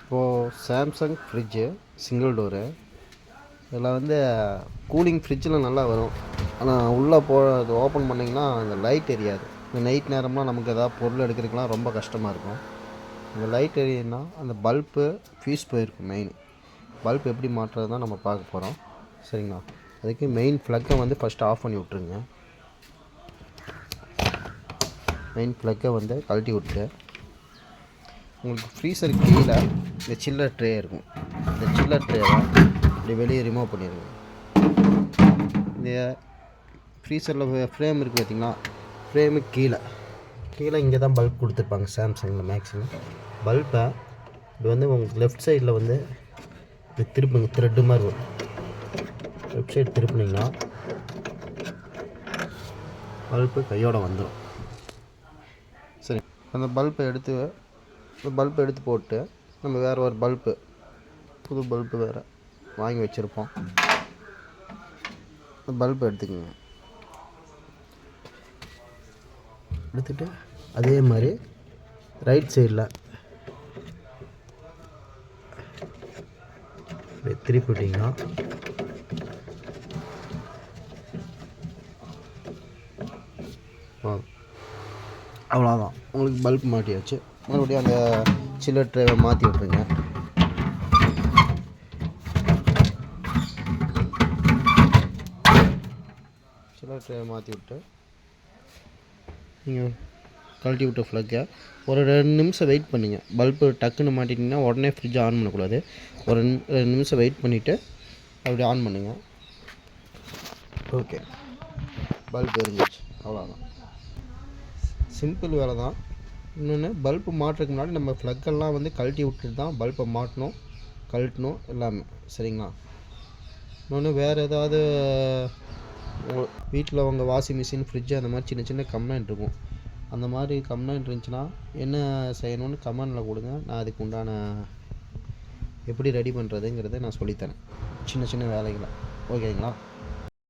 இப்போது Samsung fridge single door இதில் வந்து கூலிங் ஃப்ரிட்ஜில் நல்லா வரும். ஆனால் உள்ளே அது ஓப்பன் பண்ணிங்கன்னா அந்த லைட் எரியாது. இந்த நைட் நேரம்லாம் நமக்கு எதாவது பொருள் எடுக்கிறதுக்கெலாம் ரொம்ப கஷ்டமாக இருக்கும். இந்த லைட் எரியுதுன்னா அந்த பல்பு ஃபியூஸ் போயிருக்கும். மெயின் பல்ப் எப்படி மாட்டுறது தான் நம்ம பார்க்க போகிறோம். சரிங்களா? அதுக்கு மெயின் ப்ளக்கை வந்து ஃபஸ்ட்டு ஆஃப் பண்ணி விட்ருங்க. மெயின் ப்ளக்கை வந்து கழட்டி விட்டு உங்களுக்கு ஃப்ரீசர் கீழே இந்த சில்லர் ட்ரே இருக்கும். இந்த சில்லர் ட்ரேவை இப்படி வெளியே ரிமூவ் பண்ணிடுங்க. இந்த ஃப்ரீசரில் ஃப்ரேம் இருக்குது பார்த்திங்களா, ஃப்ரேமுக்கு கீழே இங்கே தான் பல்ப் கொடுத்துருப்பாங்க சாம்சங்கில் மேக்ஸிமம். பல்பை இது வந்து உங்களுக்கு லெஃப்ட் சைடில் வந்து இப்படி திருப்புங்க, த்ரெட்டு மாதிரி வரும். லெஃப்ட் சைடு திருப்புனிங்கன்னா பல்பு கையோடு வந்துடும். சரி, அந்த பல்பை எடுத்து போட்டு நம்ம வேறு ஒரு புது பல்பு வேறு வாங்கி வச்சுருப்போம். அந்த பல்பை எடுத்துக்கோங்க. எடுத்துகிட்டு அதே மாதிரி ரைட் சைடில் திருப்பி விட்டிங்கன்னா அவ்வளோதான், உங்களுக்கு பல்ப் மாட்டியாச்சு. மறுபடியும் அந்த சில்லர் ட்ரேவை மாற்றி விட்ருங்க. சில்லர் ட்ரேவை மாற்றி விட்டு நீங்கள் கழட்டி விட்ட ஃப்ளக்கை ஒரு 2 நிமிஷம் வெயிட் பண்ணிங்க. பல்பு டக்குன்னு மாட்டிட்டிங்கன்னா உடனே ஃப்ரிட்ஜை ஆன் பண்ணக்கூடாது. ஒரு 2 நிமிஷம் வெயிட் பண்ணிவிட்டு அப்படி ஆன் பண்ணுங்க. ஓகே, பல்ப் எரிஞ்சிச்சு. அவ்வளோதான், சிம்பிள் வேலை தான். இன்னொன்று, பல்பு மாட்டுறதுக்கு முன்னாடி நம்ம ஃப்ளக்கெல்லாம் வந்து கழட்டி விட்டுட்டு தான் பல்பை மாட்டணும், கழட்டணும் எல்லாமே. சரிங்களா? இன்னொன்று, வேறு ஏதாவது வீட்டில் உங்கள் வாஷிங் மிஷின், ஃப்ரிட்ஜு அந்த மாதிரி சின்ன சின்ன கம்ப்ளைண்ட் இருக்கும். அந்த மாதிரி கம்ப்ளைண்ட் இருந்துச்சுன்னா என்ன செய்யணும்னு கமெண்டில் கொடுங்க. நான் அதுக்கு உண்டான எப்படி ரெடி பண்ணுறதுங்கிறத நான் சொல்லித்தரேன், சின்ன சின்ன வேலைகளை. ஓகேங்களா?